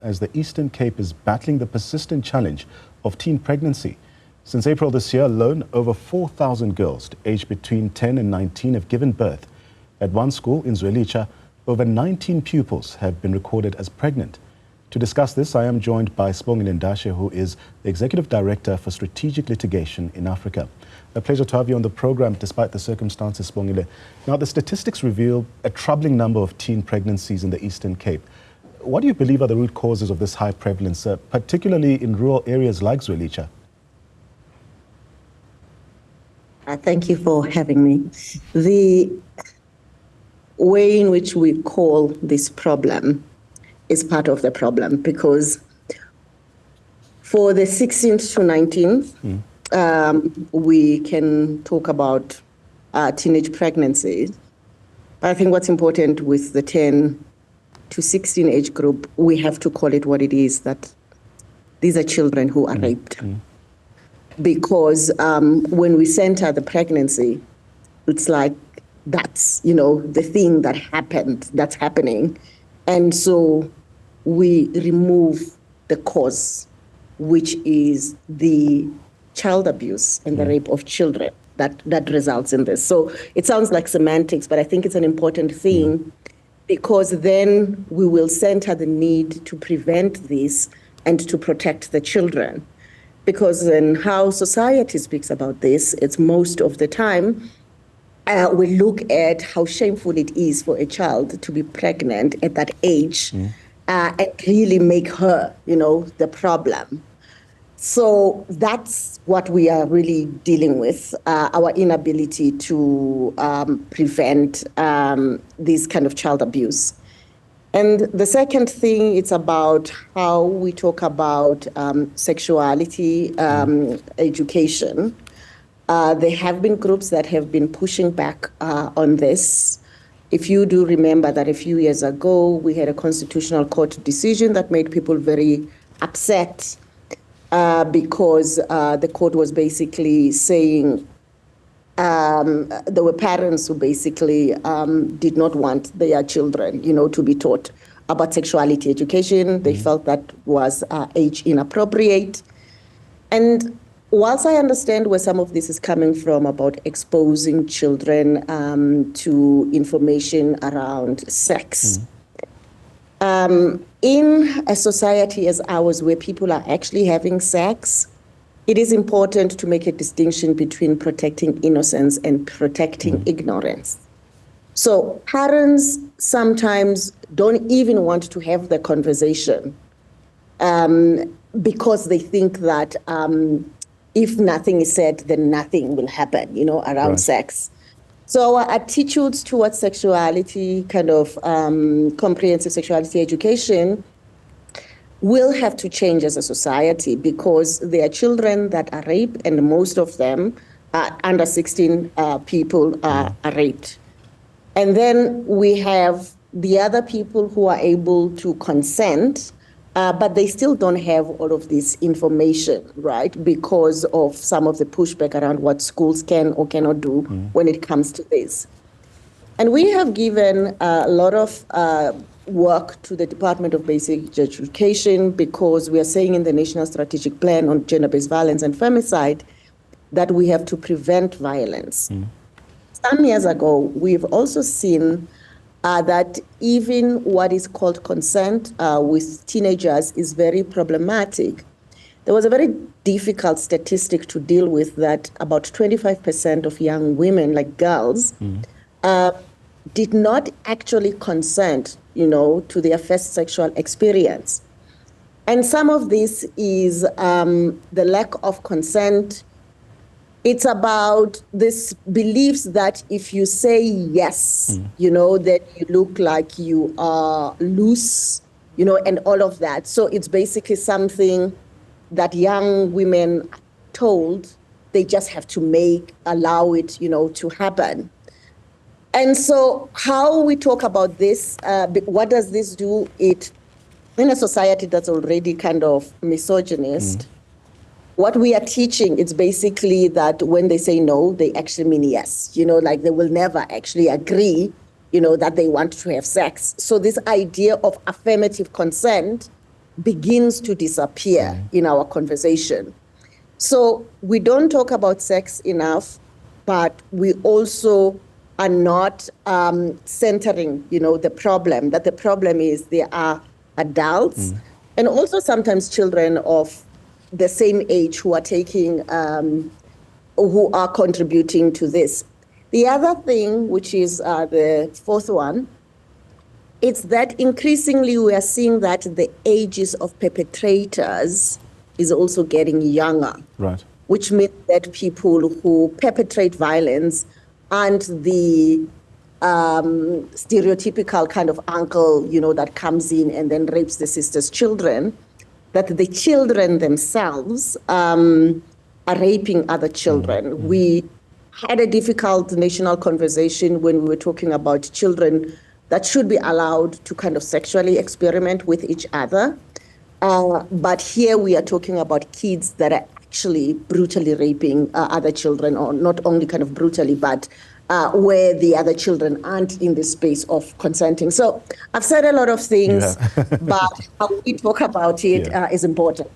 as the Eastern Cape is battling the persistent challenge of teen pregnancy. Since April this year alone, over 4,000 girls aged between 10 and 19 have given birth. At one school in Zwelitsha, over 19 pupils have been recorded as pregnant. To discuss this, I am joined by Sibongile Ndashe, who is the Executive Director for Strategic Litigation in Africa. A pleasure to have you on the program despite the circumstances, Sibongile. Now, the statistics reveal a troubling number of teen pregnancies in the Eastern Cape. What do you believe are the root causes of this high prevalence, particularly in rural areas like Zwelitsha? Thank you for having me. The way in which we call this problem is part of the problem, because for the 16th to 19th, we can talk about teenage pregnancies. But I think what's important with the 10 to 16 age group, we have to call it what it is, that these are children who are raped. Because when we center the pregnancy, it's like that's, the thing that happened, that's happening. And so we remove the cause, which is the child abuse and the rape of children that results in this. So it sounds like semantics, but I think it's an important thing, because then we will center the need to prevent this and to protect the children. Because in how society speaks about this, it's most of the time, we look at how shameful it is for a child to be pregnant at that age and really make her, the problem. So that's what we are really dealing with, our inability to prevent this kind of child abuse. And the second thing, it's about how we talk about sexuality education. There have been groups that have been pushing back on this. If you do remember that a few years ago, we had a constitutional court decision that made people very upset because the court was basically saying there were parents who basically did not want their children, to be taught about sexuality education. They felt that was age inappropriate. And whilst I understand where some of this is coming from about exposing children to information around sex, in a society as ours where people are actually having sex, it is important to make a distinction between protecting innocence and protecting ignorance. So parents sometimes don't even want to have the conversation because they think that if nothing is said, then nothing will happen, around sex. So our attitudes towards sexuality, kind of comprehensive sexuality education, will have to change as a society, because there are children that are raped, and most of them are under 16 people are raped. And then we have the other people who are able to consent, but they still don't have all of this information, right? Because of some of the pushback around what schools can or cannot do when it comes to this. And we have given a lot of work to the Department of Basic Education, because we are saying in the National Strategic Plan on Gender-Based Violence and Femicide that we have to prevent violence. Some years ago, we've also seen that even what is called consent with teenagers is very problematic. There was a very difficult statistic to deal with, that about 25% of young women, like girls, did not actually consent, to their first sexual experience. And some of this is the lack of consent. It's about this beliefs that if you say yes, that you look like you are loose, and all of that. So it's basically something that young women are told they just have to allow it, to happen. And so how we talk about this, what does this do? It, in a society that's already kind of misogynist, what we are teaching is basically that when they say no, they actually mean yes. Like they will never actually agree, that they want to have sex. So this idea of affirmative consent begins to disappear in our conversation. So we don't talk about sex enough, but we also are not centering, the problem, that the problem is there are adults and also sometimes children of the same age who are who are contributing to this. The other thing, which is the fourth one, it's that increasingly we are seeing that the ages of perpetrators is also getting younger. Right. Which means that people who perpetrate violence aren't the stereotypical kind of uncle, that comes in and then rapes the sister's children, that the children themselves are raping other children. We had a difficult national conversation when we were talking about children that should be allowed to kind of sexually experiment with each other. But here we are talking about kids that are actually brutally raping other children, or not only kind of brutally, but where the other children aren't in the space of consenting. So I've said a lot of things, but how we talk about it is important.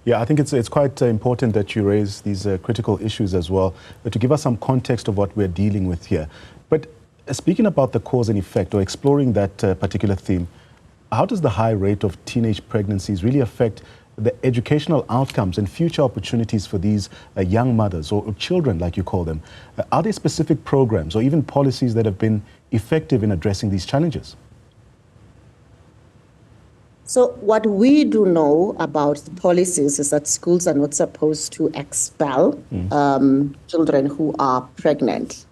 Yeah, I think it's quite important that you raise these critical issues as well, to give us some context of what we're dealing with here. But speaking about the cause and effect, or exploring that particular theme, how does the high rate of teenage pregnancies really affect the educational outcomes and future opportunities for these young mothers, or children, like you call them? Are there specific programs or even policies that have been effective in addressing these challenges? So what we do know about the policies is that schools are not supposed to expel children who are pregnant.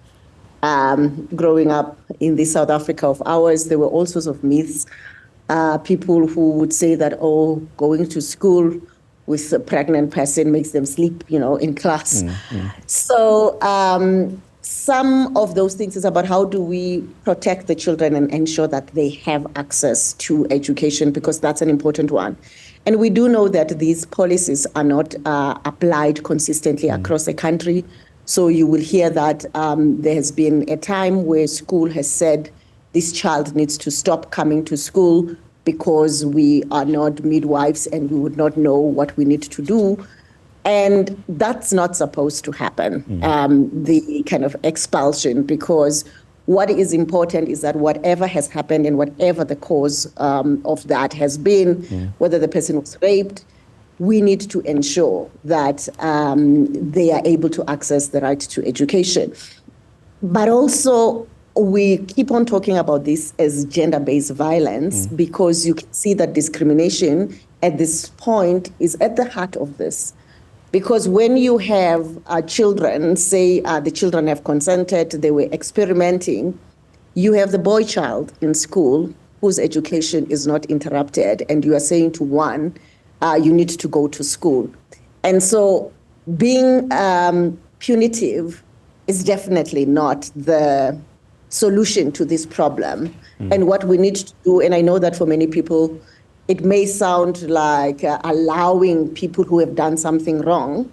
Growing up in the South Africa of ours, there were all sorts of myths. People who would say that, going to school with a pregnant person makes them sleep, in class. So some of those things is about how do we protect the children and ensure that they have access to education, because that's an important one. And we do know that these policies are not applied consistently across the country. So you will hear that there has been a time where school has said this child needs to stop coming to school because we are not midwives and we would not know what we need to do. And that's not supposed to happen, the kind of expulsion, because what is important is that whatever has happened and whatever the cause of that has been, whether the person was raped, we need to ensure that they are able to access the right to education. But also, we keep on talking about this as gender-based violence because you can see that discrimination at this point is at the heart of this. Because when you have children, say the children have consented, they were experimenting, you have the boy child in school whose education is not interrupted, and you are saying to one, you need to go to school. And so being punitive is definitely not the solution to this problem. And what we need to do, and I know that for many people, it may sound like allowing people who have done something wrong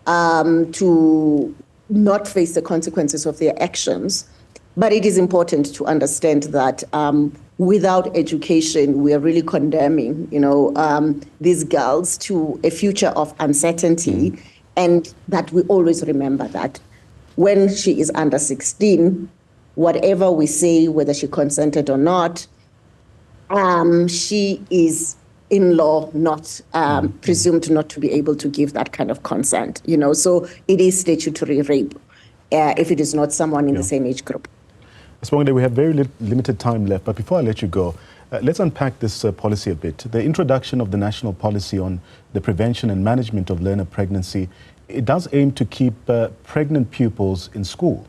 to not face the consequences of their actions. But it is important to understand that without education, we are really condemning, these girls to a future of uncertainty, and that we always remember that when she is under 16, whatever we say, whether she consented or not, she is in law not presumed not to be able to give that kind of consent, so it is statutory rape if it is not someone in the same age group. Sibongile, we have very limited time left, but before I let you go, let's unpack this policy a bit. The introduction of the national policy on the prevention and management of learner pregnancy, it does aim to keep pregnant pupils in school.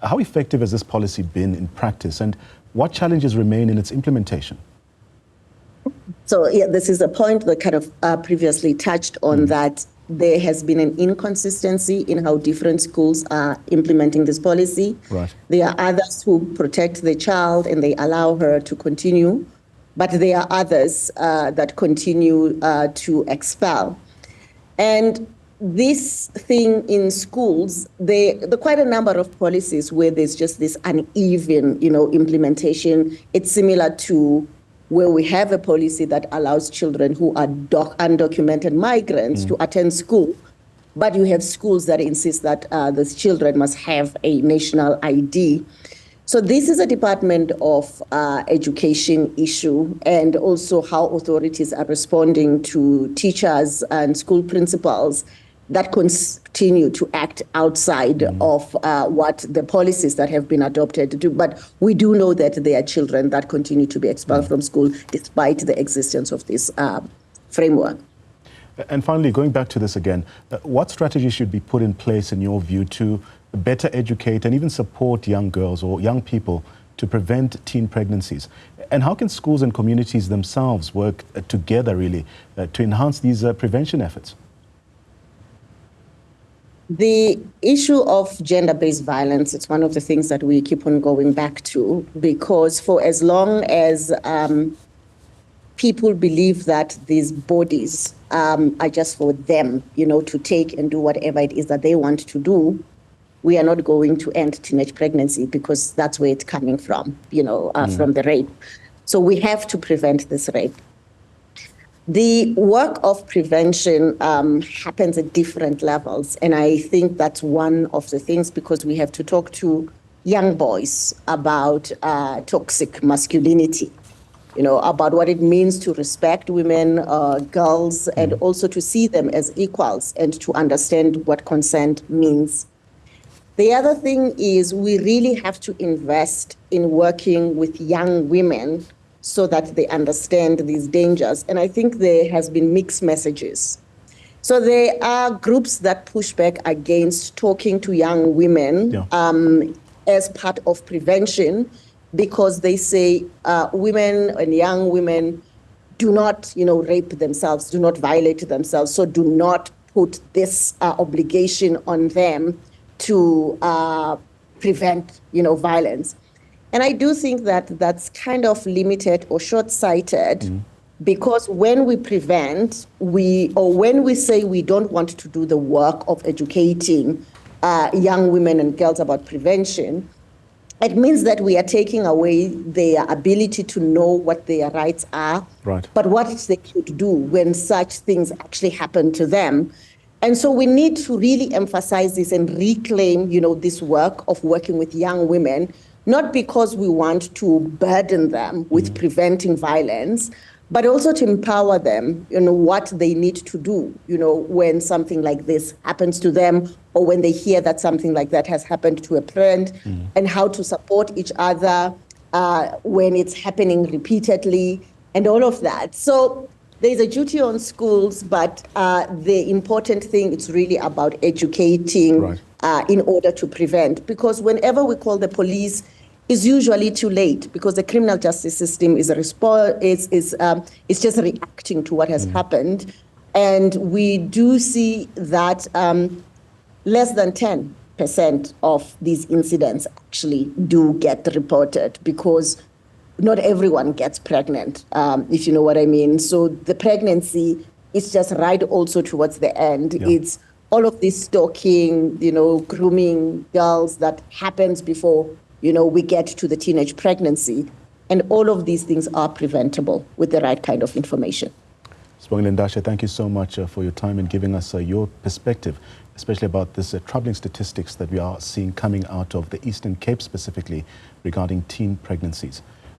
How effective has this policy been in practice, and what challenges remain in its implementation? So, this is a point that kind of previously touched on, that there has been an inconsistency in how different schools are implementing this policy. Right. There are others who protect the child and they allow her to continue, but there are others that continue to expel. And this thing in schools, there are quite a number of policies where there's just this uneven, implementation. It's similar to where we have a policy that allows children who are undocumented migrants to attend school, but you have schools that insist that those children must have a national ID. So this is a Department of Education issue, and also how authorities are responding to teachers and school principals that continue to act outside of what the policies that have been adopted do. But we do know that there are children that continue to be expelled from school despite the existence of this framework. And finally, going back to this again, what strategies should be put in place in your view to better educate and even support young girls or young people to prevent teen pregnancies? And how can schools and communities themselves work together really to enhance these prevention efforts? The issue of gender-based violence, it's one of the things that we keep on going back to, because for as long as people believe that these bodies are just for them, to take and do whatever it is that they want to do, we are not going to end teenage pregnancy, because that's where it's coming from, from the rape. So we have to prevent this rape. The work of prevention happens at different levels, and I think that's one of the things, because we have to talk to young boys about toxic masculinity, about what it means to respect women, girls, and also to see them as equals and to understand what consent means. The other thing is we really have to invest in working with young women so that they understand these dangers. And I think there has been mixed messages. So there are groups that push back against talking to young women as part of prevention, because they say women and young women do not, rape themselves, do not violate themselves, so do not put this obligation on them to prevent, violence. And I do think that that's kind of limited or short-sighted, because when we prevent, when we say we don't want to do the work of educating young women and girls about prevention, it means that we are taking away their ability to know what their rights are, but what they should do when such things actually happen to them. And so we need to really emphasize this and reclaim, this work of working with young women, not because we want to burden them with preventing violence, but also to empower them, what they need to do, when something like this happens to them, or when they hear that something like that has happened to a friend, and how to support each other when it's happening repeatedly, and all of that. So there's a duty on schools, but the important thing is really about educating in order to prevent. Because whenever we call the police, it's usually too late, because the criminal justice system is just reacting to what has happened. And we do see that less than 10% of these incidents actually do get reported, because not everyone gets pregnant, if you know what I mean. So the pregnancy is just right also towards the end. It's all of this stalking, grooming girls that happens before, we get to the teenage pregnancy. And all of these things are preventable with the right kind of information. Sibongile Ndashe, thank you so much for your time and giving us your perspective, especially about this troubling statistics that we are seeing coming out of the Eastern Cape specifically regarding teen pregnancies.